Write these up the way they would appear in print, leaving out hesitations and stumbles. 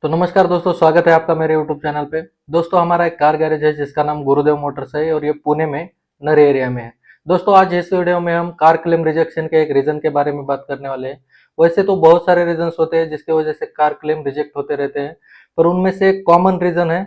तो नमस्कार दोस्तों, स्वागत है आपका मेरे YouTube चैनल पे। दोस्तों, हमारा एक कार गैरेज है जिसका नाम गुरुदेव मोटर्स है और ये पुणे में नर एरिया में है। दोस्तों, आज इस वीडियो में हम कार क्लेम रिजेक्शन के एक रीजन के बारे में बात करने वाले हैं। वैसे तो बहुत सारे रीजंस होते हैं जिसकी वजह से कार क्लेम रिजेक्ट होते रहते हैं, पर उनमें से एक कॉमन रीजन है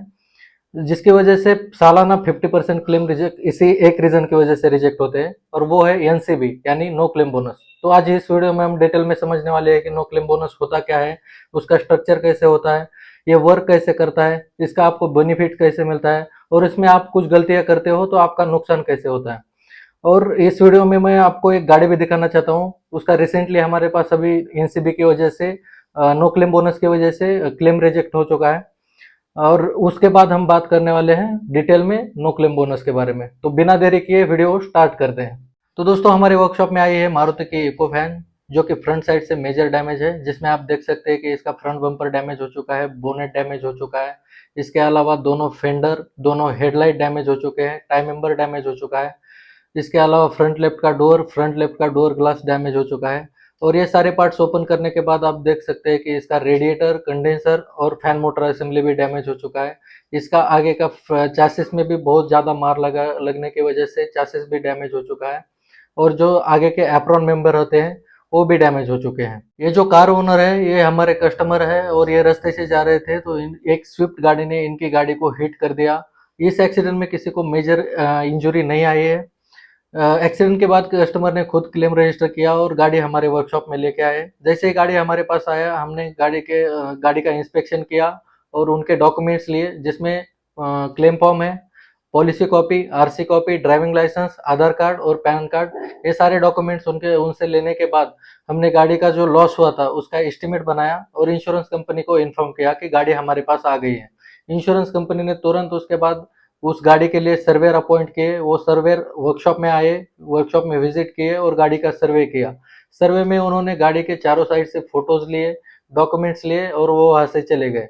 जिसकी वजह से सालाना 50% क्लेम रिजेक्ट इसी एक रीजन की वजह से रिजेक्ट होते हैं, और वो है एनसीबी यानी नो क्लेम बोनस। तो आज इस वीडियो में हम डिटेल में समझने वाले हैं कि नो क्लेम बोनस होता क्या है, उसका स्ट्रक्चर कैसे होता है, ये वर्क कैसे करता है, इसका आपको बेनिफिट कैसे मिलता है, और इसमें आप कुछ गलतियां करते हो तो आपका नुकसान कैसे होता है। और इस वीडियो में मैं आपको एक गाड़ी भी दिखाना चाहता हूँ, उसका रिसेंटली हमारे पास अभी एनसीबी की वजह से, नो क्लेम बोनस की वजह से क्लेम रिजेक्ट हो चुका है। और उसके बाद हम बात करने वाले हैं डिटेल में नो क्लेम बोनस के बारे में। तो बिना देरी किए वीडियो स्टार्ट करते हैं। तो दोस्तों, हमारे वर्कशॉप में आई है मारुति की इको फैन, जो कि फ्रंट साइड से मेजर डैमेज है, जिसमें आप देख सकते हैं कि इसका फ्रंट बम्पर डैमेज हो चुका है, बोनेट डैमेज हो चुका है। इसके अलावा दोनों फेंडर, दोनों हेडलाइट डैमेज हो चुके हैं, टाइम मेंबर डैमेज हो चुका है। इसके अलावा फ्रंट लेफ्ट का डोर ग्लास डैमेज हो चुका है। और ये सारे पार्ट्स ओपन करने के बाद आप देख सकते हैं कि इसका रेडिएटर, कंडेंसर और फैन मोटर असेंबली भी डैमेज हो चुका है। इसका आगे का चैसिस में भी बहुत ज़्यादा मार लगने की वजह से चैसिस भी डैमेज हो चुका है। और जो आगे के एप्रॉन मेंबर होते हैं वो भी डैमेज हो चुके हैं। ये जो कार ओनर है ये हमारे कस्टमर है, और ये रास्ते से जा रहे थे तो एक स्विफ्ट गाड़ी ने इनकी गाड़ी को हिट कर दिया। इस एक्सीडेंट में किसी को मेजर इंजरी नहीं आई है। एक्सीडेंट के बाद कस्टमर ने खुद क्लेम रजिस्टर किया और गाड़ी हमारे वर्कशॉप में लेके आए। जैसे ही गाड़ी हमारे पास आया, हमने गाड़ी का इंस्पेक्शन किया और उनके डॉक्यूमेंट्स लिए, जिसमें क्लेम फॉर्म है, policy copy, RC copy, driving licence, Aadhaar card और पैन कार्ड। ये सारे डॉक्यूमेंट्स उनसे लेने के बाद हमने गाड़ी का जो लॉस हुआ था उसका एस्टिमेट बनाया और इंश्योरेंस कंपनी को इन्फॉर्म किया कि गाड़ी हमारे पास आ गई है। इंश्योरेंस कंपनी ने तुरंत उसके बाद उस गाड़ी के लिए सर्वेयर अपॉइंट किए। वो सर्वेयर वर्कशॉप में आए, वर्कशॉप में विजिट किए और गाड़ी का सर्वे किया। सर्वे में उन्होंने गाड़ी के चारों साइड से फोटोज लिए, डॉक्यूमेंट्स लिए और वो वहां से चले गए।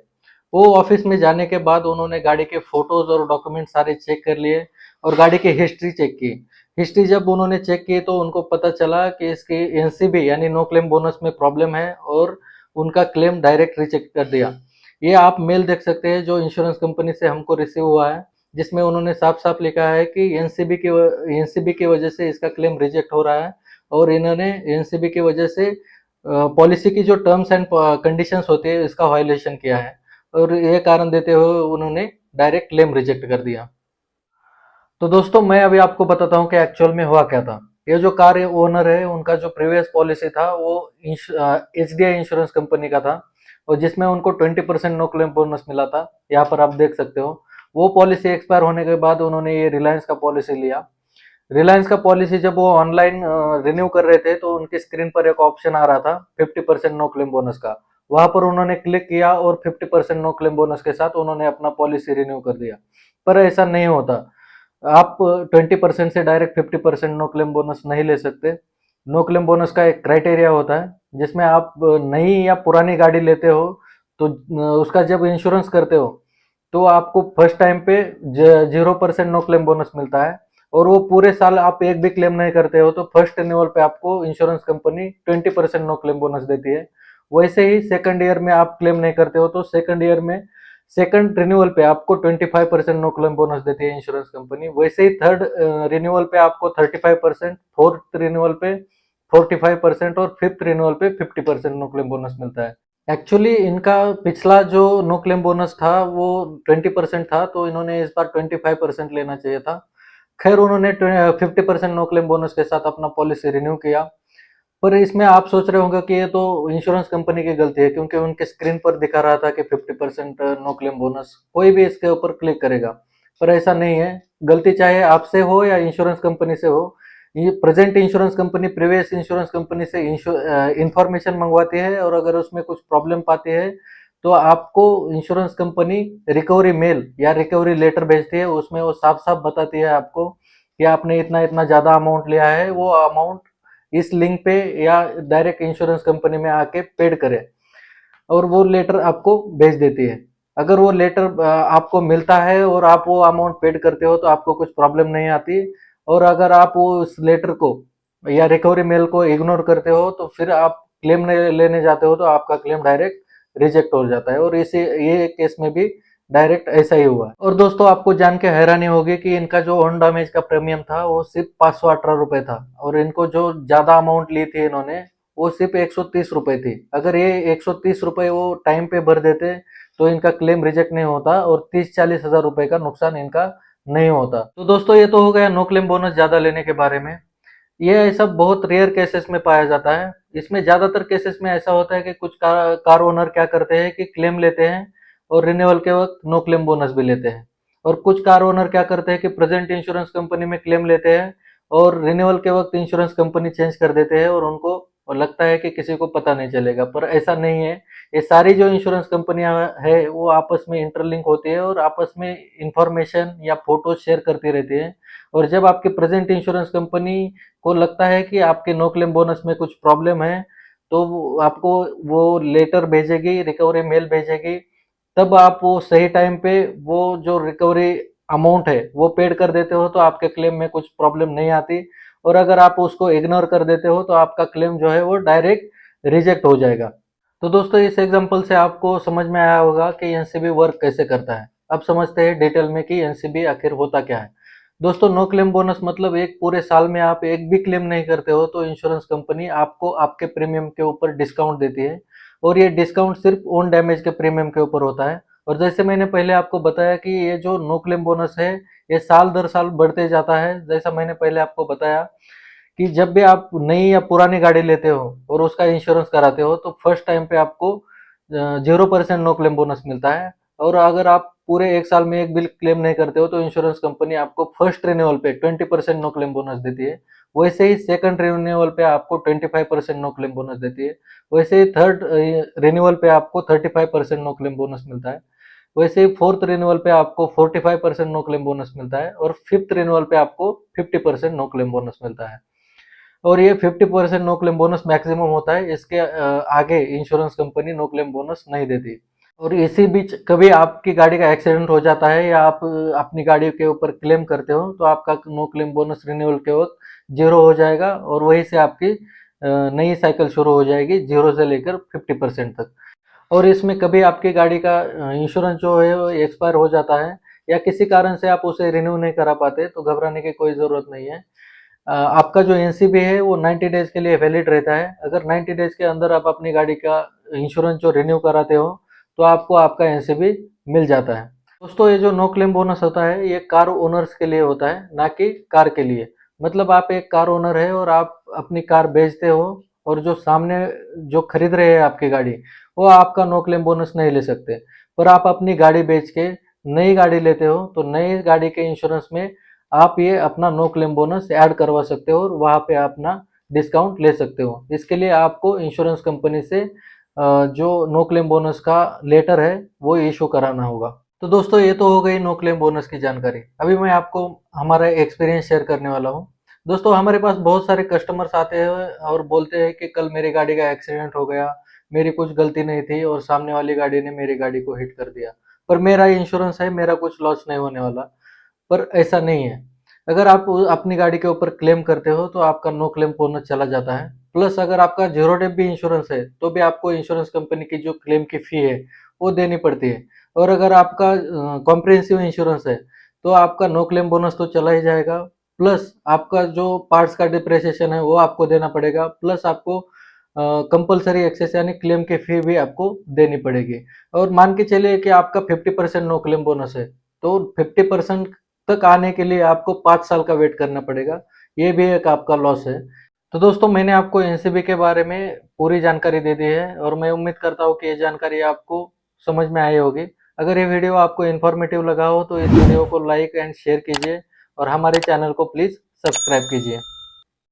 वो ऑफिस में जाने के बाद उन्होंने गाड़ी के फोटोज और डॉक्यूमेंट सारे चेक कर लिए और गाड़ी की हिस्ट्री चेक की। हिस्ट्री जब उन्होंने चेक की तो उनको पता चला कि इसकी एनसीबी यानी नो क्लेम बोनस में प्रॉब्लम है, और उनका क्लेम डायरेक्ट रिजेक्ट कर दिया। ये आप मेल देख सकते हैं जो इंश्योरेंस कंपनी से हमको रिसीव हुआ है, जिसमें उन्होंने साफ साफ लिखा है कि एनसीबी की वजह से इसका क्लेम रिजेक्ट हो रहा है, और इन्होंने एनसीबी की वजह से पॉलिसी की जो टर्म्स एंड कंडीशंस होती है इसका वायलेशन किया है, और ये कारण देते हुए उन्होंने डायरेक्ट क्लेम रिजेक्ट कर दिया। तो दोस्तों, मैं अभी आपको बताता हूँ कि एक्चुअल में हुआ क्या था। ये जो कार ओनर है उनका जो प्रीवियस पॉलिसी था वो एचडीआई इंश्योरेंस कंपनी का था, और जिसमें उनको 20% नो क्लेम बोनस मिला था। यहाँ पर आप देख सकते हो। वो पॉलिसी एक्सपायर होने के बाद उन्होंने ये रिलायंस का पॉलिसी लिया। रिलायंस का पॉलिसी जब वो ऑनलाइन रिन्यू कर रहे थे तो उनकी स्क्रीन पर एक ऑप्शन आ रहा था 50% नो क्लेम बोनस का। वहां पर उन्होंने क्लिक किया और 50% नो क्लेम बोनस के साथ उन्होंने अपना पॉलिसी रिन्यू कर दिया। पर ऐसा नहीं होता। आप 20% से डायरेक्ट 50% नो क्लेम बोनस नहीं ले सकते। नो क्लेम बोनस का एक क्राइटेरिया होता है, जिसमें आप नई या पुरानी गाड़ी लेते हो तो उसका जब इंश्योरेंस करते हो तो आपको फर्स्ट टाइम पे 0% नो क्लेम बोनस मिलता है, और वो पूरे साल आप एक भी क्लेम नहीं करते हो तो फर्स्ट रिन्यूअल पे आपको insurance company 20% no claim bonus देती है। वैसे ही सेकंड ईयर में आप क्लेम नहीं करते हो तो सेकंड ईयर में सेकंड रिन्यूअल पे आपको 25% नो क्लेम बोनस देती है इंश्योरेंस कंपनी। वैसे ही थर्ड रिन्यूअल पे आपको 35%, फोर्थ रिन्यूअल पे 45% और फिफ्थ रिन्यूअल पे 50% नो क्लेम बोनस मिलता है। एक्चुअली इनका पिछला जो नो क्लेम बोनस था वो 20% था, तो इन्होंने इस बार 25% लेना चाहिए था। खैर, उन्होंने 50% नो क्लेम बोनस के साथ अपना पॉलिसी रिन्यू किया। पर इसमें आप सोच रहे होंगे कि ये तो इंश्योरेंस कंपनी की गलती है, क्योंकि उनके स्क्रीन पर दिखा रहा था कि 50% नो क्लेम बोनस, कोई भी इसके ऊपर क्लिक करेगा। पर ऐसा नहीं है। गलती चाहे आपसे हो या इंश्योरेंस कंपनी से हो, ये present insurance company previous insurance company से इंफॉर्मेशन मंगवाती है, और अगर उसमें कुछ प्रॉब्लम पाती है तो आपको इंश्योरेंस कंपनी रिकवरी मेल या रिकवरी लेटर भेजती है। उसमें वो साफ साफ बताती है आपको कि आपने इतना इतना ज़्यादा अमाउंट लिया है, वो अमाउंट इस लिंक पे या डायरेक्ट इंश्योरेंस कंपनी में आके पेड करें, और वो लेटर आपको भेज देती है। अगर वो लेटर आपको मिलता है और आप वो अमाउंट पेड करते हो तो आपको कुछ प्रॉब्लम नहीं आती। और अगर आप वो उस लेटर को या रिकवरी मेल को इग्नोर करते हो तो फिर आप क्लेम लेने जाते हो तो आपका क्लेम डायरेक्ट रिजेक्ट हो जाता है। और इसी ये केस में भी डायरेक्ट ऐसा ही हुआ है। और दोस्तों आपको जान के हैरानी होगी कि इनका जो ओन डैमेज का प्रीमियम था वो सिर्फ 518 रुपए था, और इनको जो ज्यादा अमाउंट ली थी इन्होंने वो सिर्फ 130 रुपए थी। अगर ये 130 रुपए वो टाइम पे भर देते तो इनका क्लेम रिजेक्ट नहीं होता और 30-40 हजार रुपए का नुकसान इनका नहीं होता। तो दोस्तों ये तो हो गया नो क्लेम बोनस ज्यादा लेने के बारे में। ये ऐसा बहुत रेयर केसेस में पाया जाता है। इसमें ज्यादातर केसेस में ऐसा होता है कि कुछ कार ओनर क्या करते हैं कि क्लेम लेते हैं और रिन्यूअल के वक्त नो क्लेम बोनस भी लेते हैं। और कुछ कार ओनर क्या करते हैं कि प्रेजेंट इंश्योरेंस कंपनी में क्लेम लेते हैं और रिन्यूअल के वक्त इंश्योरेंस कंपनी चेंज कर देते हैं और उनको लगता है कि किसी को पता नहीं चलेगा, पर ऐसा नहीं है। ये सारी जो इंश्योरेंस कंपनियां है वो आपस में इंटरलिंक होती है और आपस में इंफॉर्मेशन या फोटो शेयर करती रहती है। और जब आपकी प्रेजेंट इंश्योरेंस कंपनी को लगता है कि आपके नो क्लेम बोनस में कुछ प्रॉब्लम है, तो आपको वो लेटर भेजेगी, रिकवरी मेल भेजेगी। तब आप वो सही टाइम पे वो जो रिकवरी अमाउंट है वो पेड कर देते हो तो आपके क्लेम में कुछ प्रॉब्लम नहीं आती। और अगर आप उसको इग्नोर कर देते हो तो आपका क्लेम जो है वो डायरेक्ट रिजेक्ट हो जाएगा। तो दोस्तों इस एग्जांपल से आपको समझ में आया होगा कि एनसीबी वर्क कैसे करता है। अब समझते हैं डिटेल में कि एनसीबी आखिर होता क्या है। दोस्तों नो क्लेम बोनस मतलब एक पूरे साल में आप एक भी क्लेम नहीं करते हो तो इंश्योरेंस कंपनी आपको आपके प्रीमियम के ऊपर डिस्काउंट देती है। और ये डिस्काउंट सिर्फ ओन डैमेज के प्रीमियम के ऊपर होता है। और जैसे मैंने पहले आपको बताया कि ये जो नो क्लेम बोनस है ये साल दर साल बढ़ते जाता है। जैसा मैंने पहले आपको बताया कि जब भी आप नई या पुरानी गाड़ी लेते हो और उसका इंश्योरेंस कराते हो तो फर्स्ट टाइम पे आपको 0% नो क्लेम बोनस मिलता है। और अगर आप पूरे एक साल में एक बिल क्लेम नहीं करते हो तो इंश्योरेंस कंपनी आपको फर्स्ट रिन्यूअल पे 20% नो क्लेम बोनस देती है। वैसे ही सेकंड रिन्यूअल पे आपको 25% नो क्लेम बोनस देती है। वैसे ही थर्ड रिन्यूअल पे आपको 35% नो क्लेम बोनस मिलता है। वैसे ही फोर्थ रिन्यूअल पे आपको 45% नो क्लेम बोनस मिलता है और फिफ्थ रिन्यूअल पे आपको 50% नो क्लेम बोनस मिलता है। और ये 50% नो क्लेम बोनस मैक्सिमम होता है, इसके आगे insurance company no claim bonus नहीं देती। और इसी बीच कभी आपकी गाड़ी का एक्सीडेंट हो जाता है या आप अपनी गाड़ी के ऊपर क्लेम करते हो तो आपका नो क्लेम बोनस रिन्यूअल के वक्त जीरो हो जाएगा और वहीं से आपकी नई साइकिल शुरू हो जाएगी, जीरो से लेकर 50% तक। और इसमें कभी आपकी गाड़ी का इंश्योरेंस जो है वो एक्सपायर हो जाता है या किसी कारण से आप उसे रिन्यू नहीं करा पाते तो घबराने की कोई ज़रूरत नहीं है। आपका जो एनसीबी है वो 90 डेज के लिए वैलिड रहता है। अगर 90 डेज के अंदर आप अपनी गाड़ी का इंश्योरेंस जो रिन्यू कराते हो तो आपको आपका एनसीबी मिल जाता है। दोस्तों ये जो नो क्लेम बोनस होता है ये कार ओनर्स के लिए होता है, ना कि कार के लिए। मतलब आप एक कार ओनर है और आप अपनी कार बेचते हो और जो सामने जो खरीद रहे हैं आपकी गाड़ी वो आपका नो क्लेम बोनस नहीं ले सकते। पर आप अपनी गाड़ी बेच के नई गाड़ी लेते हो तो नई गाड़ी के इंश्योरेंस में आप ये अपना नो क्लेम बोनस ऐड करवा सकते हो और वहाँ पे अपना डिस्काउंट ले सकते हो। इसके लिए आपको इंश्योरेंस कंपनी से जो नो क्लेम बोनस का लेटर है वो इशू कराना होगा। तो दोस्तों ये तो हो गई नो क्लेम बोनस की जानकारी। अभी मैं आपको हमारा एक्सपीरियंस शेयर करने वाला हूँ। दोस्तों हमारे पास बहुत सारे कस्टमर्स आते हैं और बोलते हैं कि कल मेरी गाड़ी का एक्सीडेंट हो गया, मेरी कुछ गलती नहीं थी और सामने वाली गाड़ी ने मेरी गाड़ी को हिट कर दिया, पर मेरा इंश्योरेंस है, मेरा कुछ लॉस नहीं होने वाला। पर ऐसा नहीं है। अगर आप अपनी गाड़ी के ऊपर क्लेम करते हो तो आपका नो क्लेम बोनस चला जाता है। प्लस अगर आपका जीरो डेप भी इंश्योरेंस है तो भी आपको इंश्योरेंस कंपनी की जो क्लेम की फी है वो देनी पड़ती है। और अगर आपका कॉम्प्रिहेंसिव इंश्योरेंस है तो आपका नो क्लेम बोनस तो चला ही जाएगा। प्लस आपका जो पार्ट्स का डिप्रिसिएशन है वो आपको देना पड़ेगा। प्लस आपको कंपलसरी एक्सेस यानी क्लेम की फी भी आपको देनी पड़ेगी। और मान के चलिए कि आपका 50% नो क्लेम बोनस है तो 50% तक आने के लिए आपको 5 साल का वेट करना पड़ेगा। ये भी एक आपका लॉस है। तो दोस्तों मैंने आपको एनसीबी के बारे में पूरी जानकारी दे दी है और मैं उम्मीद करता हूँ कि ये जानकारी आपको समझ में आई होगी। अगर ये वीडियो आपको इन्फॉर्मेटिव लगा हो तो इस वीडियो को लाइक एंड शेयर कीजिए और हमारे चैनल को प्लीज़ सब्सक्राइब कीजिए।